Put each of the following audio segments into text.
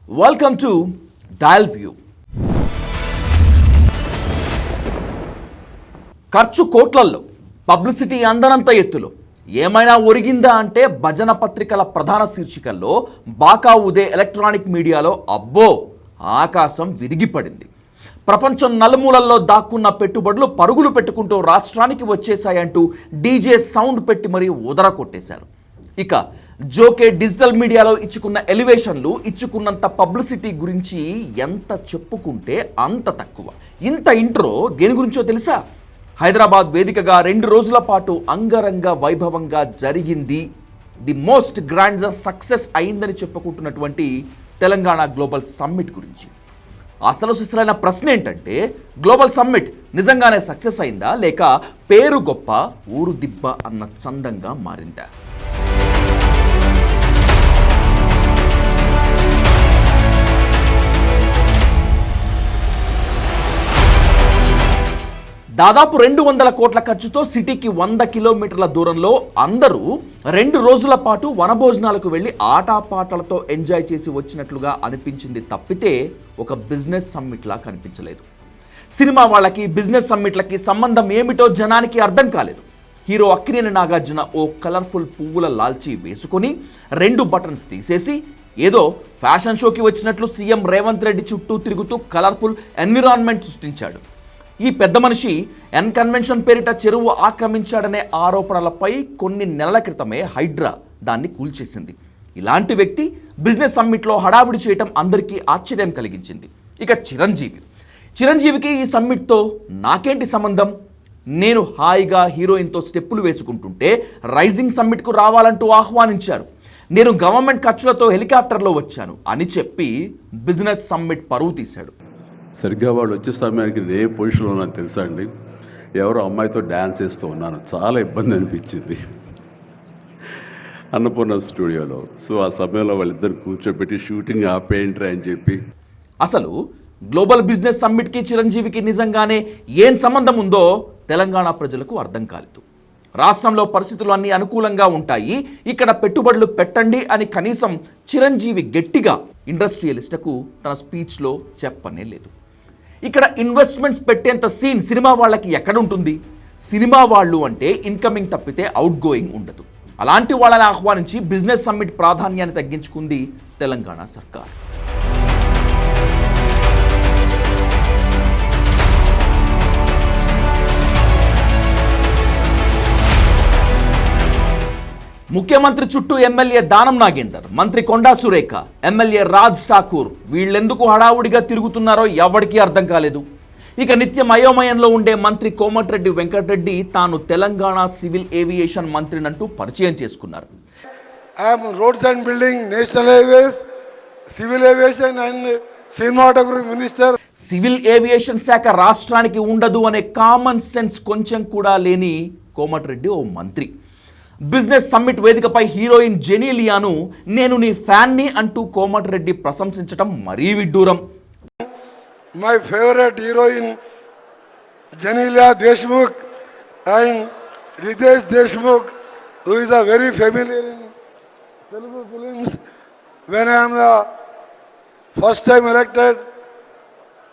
Welcome to dial view. ఖర్చు కోట్లల్లో, publicity అందనంత ఎత్తులో, ఏమైనా ఒరిగిందా అంటే భజన పత్రికల ప్రధాన శీర్షికల్లో బాకా ఉదే ఎలక్ట్రానిక్ మీడియాలో అబ్బో ఆకాశం విరిగిపడింది. ప్రపంచం నలుమూలల్లో దాక్కున్న పెట్టుబడులు పరుగులు పెట్టుకుంటూ రాష్ట్రానికి వచ్చేశాయంటూ డీజే సౌండ్ పెట్టి మరీ ఉదర కొట్టేశారు. ఇక జోకే డిజిటల్ మీడియాలో ఇచ్చుకున్న ఎలివేషన్లు, ఇచ్చుకున్నంత పబ్లిసిటీ గురించి ఎంత చెప్పుకుంటే అంత తక్కువ. ఇంత ఇంట్రో దేని గురించో తెలుసా? హైదరాబాద్ వేదికగా 2 రోజుల పాటు అంగరంగ వైభవంగా జరిగింది, ది మోస్ట్ గ్రాండ్ సక్సెస్ అయిందని చెప్పుకుంటున్నటువంటి తెలంగాణ గ్లోబల్ సమ్మిట్ గురించి. అసలు సిసలైన ప్రశ్న ఏంటంటే, గ్లోబల్ సమ్మిట్ నిజంగానే సక్సెస్ అయిందా, లేక పేరు గొప్ప ఊరు దిబ్బ అన్న చందంగా మారిందా? దాదాపు 200 కోట్ల ఖర్చుతో సిటీకి 100 కిలోమీటర్ల దూరంలో అందరూ 2 రోజుల పాటు వనభోజనాలకు వెళ్ళి ఆటపాటలతో ఎంజాయ్ చేసి వచ్చినట్లుగా అనిపించింది తప్పితే ఒక బిజినెస్ సమ్మిట్లా కనిపించలేదు. సినిమా వాళ్ళకి బిజినెస్ సమ్మిట్లకి సంబంధం ఏమిటో జనానికి అర్థం కాలేదు. హీరో అక్కినేని నాగార్జున ఓ కలర్ఫుల్ పువ్వుల లాల్చీ వేసుకొని 2 బటన్స్ తీసేసి ఏదో ఫ్యాషన్ షోకి వచ్చినట్లు సీఎం రేవంత్ రెడ్డి చుట్టూ తిరుగుతూ కలర్ఫుల్ ఎన్విరాన్మెంట్ సృష్టించాడు. ఈ పెద్ద మనిషి కన్వెన్షన్ పేరిట చెరువు ఆక్రమించాడనే ఆరోపణలపై కొన్ని నెలల క్రితమే హైడ్రా దాన్ని కూల్చేసింది. ఇలాంటి వ్యక్తి బిజినెస్ సమ్మిట్లో హడావిడి చేయటం అందరికీ ఆశ్చర్యం కలిగించింది. ఇక చిరంజీవికి ఈ సమ్మిట్తో నాకేంటి సంబంధం? నేను హాయిగా హీరోయిన్తో స్టెప్పులు వేసుకుంటుంటే రైజింగ్ సమ్మిట్కు రావాలంటూ ఆహ్వానించారు. నేను గవర్నమెంట్ ఖర్చులతో హెలికాప్టర్లో వచ్చాను అని చెప్పి బిజినెస్ సమ్మిట్ పరువు తీశాడు. సరిగ్గా వాళ్ళు వచ్చే సమయానికి ఏ పొజిషన్లో ఉన్నాను తెలుసా అండి? ఎవరో అమ్మాయితో డ్యాన్స్ చేస్తూ ఉన్నాను. చాలా ఇబ్బంది అనిపించింది అన్నపూర్ణ స్టూడియోలో. సో ఆ సమయంలో వాళ్ళిద్దరు కూర్చోబెట్టి షూటింగ్ ఆపేయంట్రా అని చెప్పి. అసలు గ్లోబల్ బిజినెస్ సమ్మిట్కి చిరంజీవికి నిజంగానే ఏం సంబంధం ఉందో తెలంగాణ ప్రజలకు అర్థం కాలేదు. రాష్ట్రంలో పరిస్థితులు అన్నీ అనుకూలంగా ఉంటాయి, ఇక్కడ పెట్టుబడులు పెట్టండి అని కనీసం చిరంజీవి గట్టిగా ఇండస్ట్రియలిస్టుకు తన స్పీచ్లో చెప్పనే లేదు. ఇక్కడ ఇన్వెస్ట్మెంట్స్ పెట్టేంత సీన్ సినిమా వాళ్ళకి ఎక్కడుంటుంది? సినిమా వాళ్ళు అంటే ఇన్కమింగ్ తప్పితే అవుట్ గోయింగ్ ఉండదు. అలాంటి వాళ్ళని ఆహ్వానించి బిజినెస్ సమ్మిట్ ప్రాధాన్యాన్ని తగ్గించుకుంది తెలంగాణ సర్కార్. ముఖ్యమంత్రి చుట్టూ ఎమ్మెల్యే దానం నాగేందర్, మంత్రి కొండా సురేఖ, ఎమ్మెల్యే రాజ్ ఠాకూర్ వీళ్ళెందుకు హడావుడిగా తిరుగుతున్నారో ఎవరికీ అర్థం కాలేదు. ఇక నిత్యం అయోమయంలో ఉండే మంత్రి కోమటిరెడ్డి వెంకటరెడ్డి తాను తెలంగాణ సివిల్ ఏవియేషన్ మంత్రినంటూ పరిచయం చేసుకున్నారు. Roads and building, national highways, civil aviation and cinematography minister. Civil aviation శాఖ రాష్ట్రానికి ఉండదు అనే కామన్ సెన్స్ కొంచెం కూడా లేని కోమటిరెడ్డి ఓ మంత్రి. బిజినెస్ సమ్మిట్ వేదికపై హీరోయిన్ జెనీలియాను నేను నీ ఫ్యాన్ని అంటూ కోమటిరెడ్డి ప్రశంసించడం మరీ విడ్డూరం. My favourite heroine Genelia Deshmukh and Riteish Deshmukh, who is a very familiar in Telugu films. When I am the first time elected,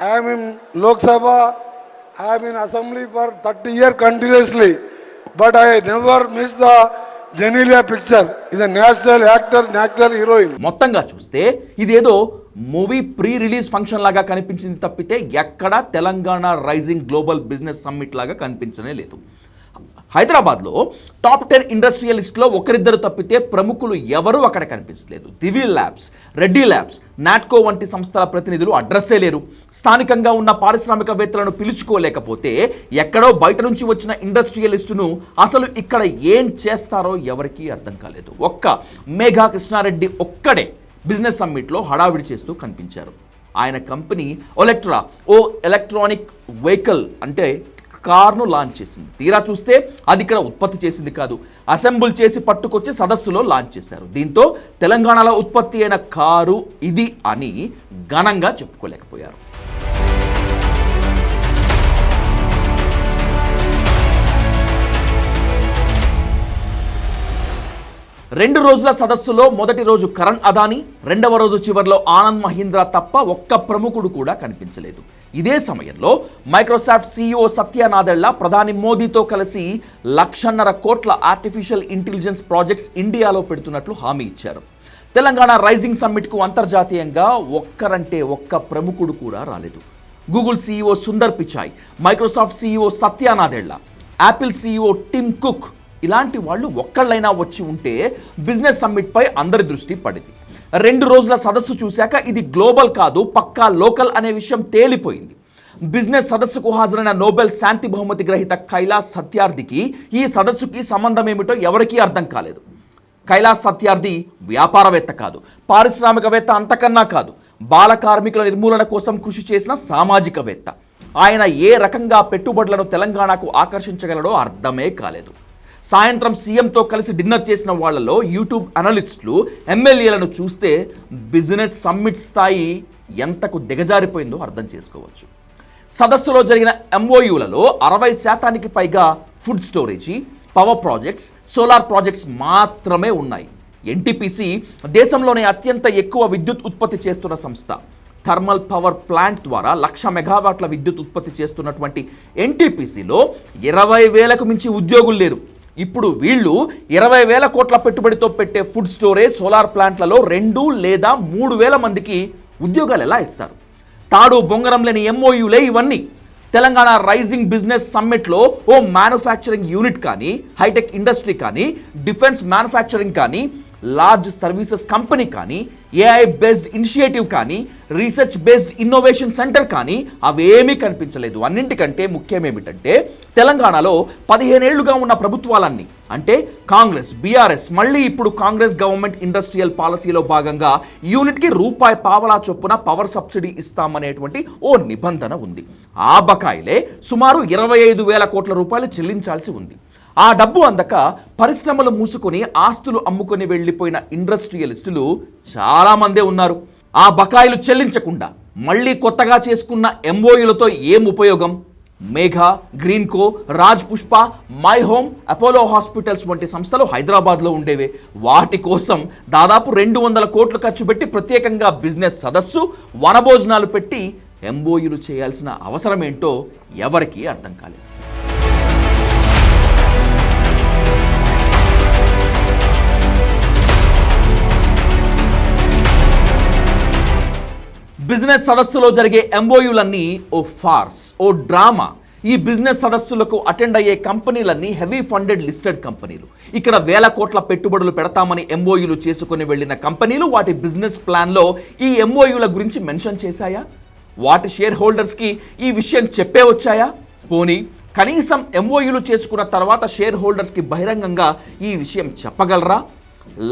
I am in Lok Sabha, I am in Assembly for 30 years continuously. But I never miss the Genelia picture. Is a national actor, national heroine. మొత్తంగా చూస్తే ఇదేదో movie pre release function లాగా కనిపించింది తప్పితే ఎక్కడా Telangana rising global business summit లాగా కనిపించనే లేదు. హైదరాబాద్లో టాప్ 10 ఇండస్ట్రియలిస్ట్లో ఒకరిద్దరు తప్పితే ప్రముఖులు ఎవరూ అక్కడ కనిపించలేదు. దివి ల్యాబ్స్, రెడ్డి ల్యాబ్స్, నాట్కో వంటి సంస్థల ప్రతినిధులు అడ్రస్సే లేరు. స్థానికంగా ఉన్న పారిశ్రామికవేత్తలను పిలుచుకోలేకపోతే ఎక్కడో బయట నుంచి వచ్చిన ఇండస్ట్రియలిస్టును అసలు ఇక్కడ ఏం చేస్తారో ఎవరికీ అర్థం కాలేదు. ఒక్క మేఘా కృష్ణారెడ్డి ఒక్కడే బిజినెస్ సమ్మిట్లో హడావిడి చేస్తూ కనిపించారు. ఆయన కంపెనీ ఒలెక్ట్రా ఓ ఎలక్ట్రానిక్ వెహికల్ అంటే కార్ను లాంచ్ చేసింది. తీరా చూస్తే అది ఇక్కడ ఉత్పత్తి చేసింది కాదు, అసెంబుల్ చేసి పట్టుకొచ్చి సదస్సులో లాంచ్ చేశారు. దీంతో తెలంగాణలో ఉత్పత్తి అయిన కారు ఇది అని ఘనంగా చెప్పుకోలేకపోయారు. 2 రోజుల సదస్సులో మొదటి రోజు కరణ్ అదానీ, రెండవ రోజు చివర్లో ఆనంద్ మహీంద్రా తప్ప ఒక్క ప్రముఖుడు కూడా కనిపించలేదు. ఇదే సమయంలో మైక్రోసాఫ్ట్ సీఈఓ సత్య నాదెళ్ల ప్రధాని మోదీతో కలిసి 1,50,000 కోట్ల ఆర్టిఫిషియల్ ఇంటెలిజెన్స్ ప్రాజెక్ట్స్ ఇండియాలో పెడుతున్నట్లు హామీ ఇచ్చారు. తెలంగాణ రైజింగ్ సమ్మిట్కు అంతర్జాతీయంగా ఒక్కరంటే ఒక్క ప్రముఖుడు కూడా రాలేదు. Google CEO Sundar Pichai, Microsoft CEO Satya Nadella, Apple CEO Tim Cook ఇలాంటి వాళ్ళు ఒక్కళ్ళైనా వచ్చి ఉంటే బిజినెస్ సమ్మిట్పై అందరి దృష్టి పడింది. 2 రోజుల సదస్సు చూశాక ఇది గ్లోబల్ కాదు, పక్కా లోకల్ అనే విషయం తేలిపోయింది. బిజినెస్ సదస్సుకు హాజరైన నోబెల్ శాంతి బహుమతి గ్రహీత కైలాస్ సత్యార్థికి ఈ సదస్సుకి సంబంధం ఏమిటో ఎవరికీ అర్థం కాలేదు. కైలాస్ సత్యార్థి వ్యాపారవేత్త కాదు, పారిశ్రామికవేత్త అంతకన్నా కాదు, బాల కార్మికుల నిర్మూలన కోసం కృషి చేసిన సామాజికవేత్త. ఆయన ఏ రకంగా పెట్టుబడులను తెలంగాణకు ఆకర్షించగలడో అర్థమే కాలేదు. సాయంత్రం సీఎంతో కలిసి డిన్నర్ చేసిన వాళ్లలో యూట్యూబ్ అనలిస్టులు, ఎమ్మెల్యేలను చూస్తే బిజినెస్ సమ్మిట్ స్థాయి ఎంతకు దిగజారిపోయిందో అర్థం చేసుకోవచ్చు. సదస్సులో జరిగిన ఎంఓయూలలో 60% పైగా food storage, power projects, solar projects మాత్రమే ఉన్నాయి. ఎన్టీపీసీ దేశంలోనే అత్యంత ఎక్కువ విద్యుత్ ఉత్పత్తి చేస్తున్న సంస్థ. థర్మల్ పవర్ ప్లాంట్ ద్వారా 1,00,000 మెగావాట్ల విద్యుత్ ఉత్పత్తి చేస్తున్నటువంటి ఎన్టీపీసీలో 20,000కు మించి ఉద్యోగులు లేరు. ఇప్పుడు వీళ్ళు 20,000 కోట్ల పెట్టుబడితో పెట్టే ఫుడ్ స్టోరేజ్, సోలార్ ప్లాంట్లలో 2 లేదా 3,000 మందికి ఉద్యోగాలు ఎలా ఇస్తారు? తాడు బొంగరం లేని ఎంఓయూలే ఇవన్నీ. తెలంగాణ రైజింగ్ బిజినెస్ సమ్మిట్లో ఓ మ్యానుఫ్యాక్చరింగ్ యూనిట్ కానీ, హైటెక్ ఇండస్ట్రీ కానీ, డిఫెన్స్ మ్యానుఫ్యాక్చరింగ్ కానీ, లార్జ్ సర్వీసెస్ కంపెనీ కానీ, ఏఐ బేస్డ్ ఇనిషియేటివ్ కానీ, రీసెర్చ్ బేస్డ్ ఇన్నోవేషన్ సెంటర్ కానీ అవేమీ కనిపించలేదు. అన్నింటికంటే ముఖ్యమేమిటంటే తెలంగాణలో 15 ఏళ్లుగా ఉన్న ప్రభుత్వాలన్నీ అంటే కాంగ్రెస్, బీఆర్ఎస్, మళ్ళీ ఇప్పుడు కాంగ్రెస్ గవర్నమెంట్ ఇండస్ట్రియల్ పాలసీలో భాగంగా యూనిట్కి ₹1 చొప్పున పవర్ సబ్సిడీ ఇస్తామనేటువంటి ఓ నిబంధన ఉంది. ఆ బకాయిలే సుమారు 25,000 కోట్ల రూపాయలు చెల్లించాల్సి ఉంది. ఆ డబ్బు అందక పరిశ్రమలు మూసుకొని ఆస్తులు అమ్ముకొని వెళ్ళిపోయిన ఇండస్ట్రియలిస్టులు చాలామందే ఉన్నారు. ఆ బకాయిలు చెల్లించకుండా మళ్ళీ కొత్తగా చేసుకున్న ఎంఓయూలతో ఏం ఉపయోగం? Megha, Greenko, Raj Pushpa, my home, Apollo hospitals వంటి సంస్థలు హైదరాబాద్లో ఉండేవే. వాటి కోసం దాదాపు 200 కోట్లు ఖర్చు పెట్టి ప్రత్యేకంగా బిజినెస్ సదస్సు, వనభోజనాలు పెట్టి ఎంఓయూలు చేయాల్సిన అవసరం ఏంటో ఎవరికీ అర్థం కాలేదు. బిజినెస్ సదస్సులో జరిగే ఎంఓయూలన్నీ ఓ ఫార్స్, ఓ డ్రామా. ఈ బిజినెస్ సదస్సులకు అటెండ్ అయ్యే కంపెనీలన్నీ హెవీ ఫండెడ్ లిస్టెడ్ కంపెనీలు. ఇక్కడ 1,000 కోట్ల పెట్టుబడులు పెడతామని ఎంఓయూలు చేసుకుని వెళ్ళిన కంపెనీలు వాటి బిజినెస్ ప్లాన్లో ఈ ఎంఓయూల గురించి మెన్షన్ చేశాయా? వాటి షేర్ హోల్డర్స్కి ఈ విషయం చెప్పే వచ్చాయా? పోనీ కనీసం ఎంఓయూలు చేసుకున్న తర్వాత షేర్ హోల్డర్స్కి బహిరంగంగా ఈ విషయం చెప్పగలరా?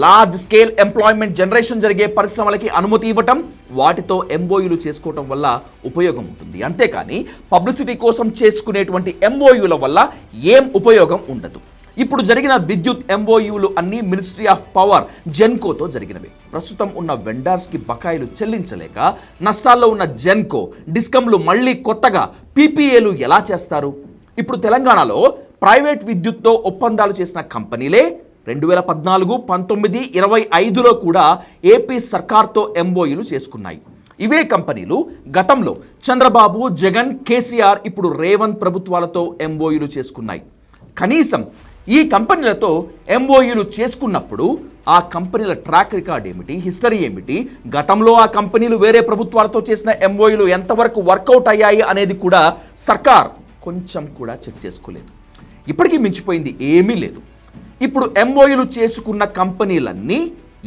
లార్జ్ స్కేల్ ఎంప్లాయ్మెంట్ జనరేషన్ జరిగే పరిశ్రమలకి అనుమతి ఇవ్వటం, వాటితో ఎంఓయూలు చేసుకోవటం వల్ల ఉపయోగం ఉంటుంది. అంతేకాని పబ్లిసిటీ కోసం చేసుకునేటువంటి ఎంఓయూల వల్ల ఏం ఉపయోగం ఉండదు. ఇప్పుడు జరిగిన విద్యుత్ ఎంఓయూలు అన్నీ మినిస్ట్రీ ఆఫ్ పవర్ జెన్కోతో జరిగినవి. ప్రస్తుతం ఉన్న వెండర్స్కి బకాయిలు చెల్లించలేక నష్టాల్లో ఉన్న జెన్కో, డిస్కంలు మళ్ళీ కొత్తగా పీపీఏలు ఎలా చేస్తారు? ఇప్పుడు తెలంగాణలో ప్రైవేట్ విద్యుత్తో ఒప్పందాలు చేసిన కంపెనీలే 2014, 19, 25లో కూడా ఏపీ సర్కార్తో ఎంఓయూలు చేసుకున్నాయి. ఇవే కంపెనీలు గతంలో చంద్రబాబు, జగన్, కేసీఆర్, ఇప్పుడు రేవంత్ ప్రభుత్వాలతో ఎంఓయూలు చేసుకున్నాయి. కనీసం ఈ కంపెనీలతో ఎంఓయూలు చేసుకున్నప్పుడు ఆ కంపెనీల ట్రాక్ రికార్డ్ ఏమిటి, హిస్టరీ ఏమిటి, గతంలో ఆ కంపెనీలు వేరే ప్రభుత్వాలతో చేసిన ఎంఓయూలు ఎంతవరకు వర్కౌట్ అయ్యాయి అనేది కూడా సర్కార్ కొంచెం కూడా చెక్ చేసుకోలేదు. ఇప్పటికీ మించిపోయింది ఏమీ లేదు. ఇప్పుడు ఎంఓయూలు చేసుకున్న కంపెనీలన్నీ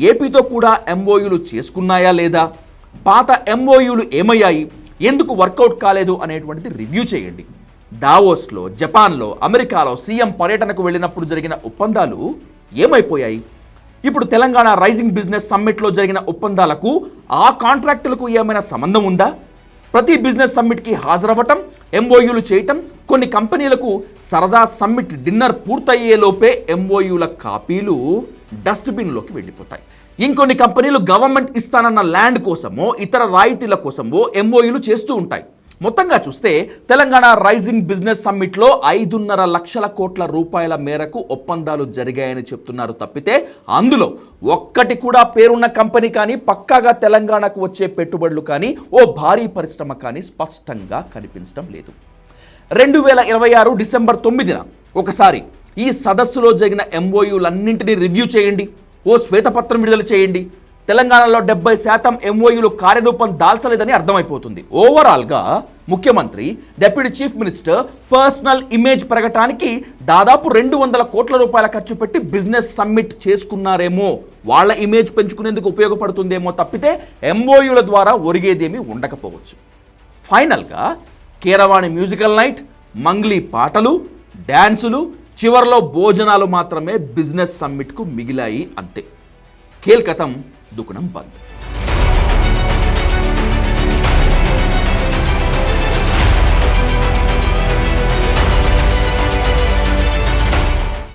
ఏపీతో కూడా ఎంఓయూలు చేసుకున్నాయా లేదా? పాత ఎంఓయూలు ఏమయ్యాయి, ఎందుకు వర్కౌట్ కాలేదు అనేటువంటిది రివ్యూ చేయండి. దావోస్లో, జపాన్లో, అమెరికాలో సీఎం పర్యటనకు వెళ్ళినప్పుడు జరిగిన ఒప్పందాలు ఏమైపోయాయి? ఇప్పుడు తెలంగాణ రైజింగ్ బిజినెస్ సమ్మిట్లో జరిగిన ఒప్పందాలకు ఆ కాంట్రాక్టులకు ఏమైనా సంబంధం ఉందా? ప్రతి బిజినెస్ సమ్మిట్కి హాజరవ్వటం, ఎంఓయూలు చేయటం, కొన్ని కంపెనీలకు సరదా సమ్మిట్ డిన్నర్ పూర్తయ్యేలోపే ఎంఓయూల కాపీలు డస్ట్బిన్లోకి వెళ్ళిపోతాయి. ఇంకొన్ని కంపెనీలు గవర్నమెంట్ ఇస్తానన్న ల్యాండ్ కోసమో, ఇతర రాయితీల కోసమో ఎంఓయూలు చేస్తూ ఉంటాయి. మొత్తంగా చూస్తే తెలంగాణ రైజింగ్ బిజినెస్ సమ్మిట్లో 5.5 లక్షల కోట్ల రూపాయల మేరకు ఒప్పందాలు జరిగాయని చెప్తున్నారు తప్పితే అందులో ఒక్కటి కూడా పేరున్న కంపెనీ కానీ పక్కాగా తెలంగాణకు వచ్చే పెట్టుబడులు కానీ ఓ భారీ పరిశ్రమ కానీ స్పష్టంగా కనిపించడం లేదు. 2026 డిసెంబర్ 9న ఒకసారి ఈ సదస్సులో జరిగిన MOUలన్నింటినీ రివ్యూ చేయండి, ఓ శ్వేతపత్రం విడుదల చేయండి. తెలంగాణలో 70% MOUలు కార్యరూపం దాల్చలేదని అర్థమైపోతుంది. ఓవరాల్గా ముఖ్యమంత్రి, deputy chief minister personal image పెరగటానికి దాదాపు 200 కోట్ల రూపాయల ఖర్చు పెట్టి బిజినెస్ సమ్మిట్ చేసుకున్నారేమో, వాళ్ళ ఇమేజ్ పెంచుకునేందుకు ఉపయోగపడుతుందేమో తప్పితే MOUల ద్వారా ఒరిగేదేమీ ఉండకపోవచ్చు. ఫైనల్గా కీరవాణి మ్యూజికల్ నైట్, మంగ్లీ పాటలు, డ్యాన్సులు, చివర్లో భోజనాలు మాత్రమే బిజినెస్ సమ్మిట్కు మిగిలాయి అంతే. ఖేల్ ఖతం, దుకాణం బంద్.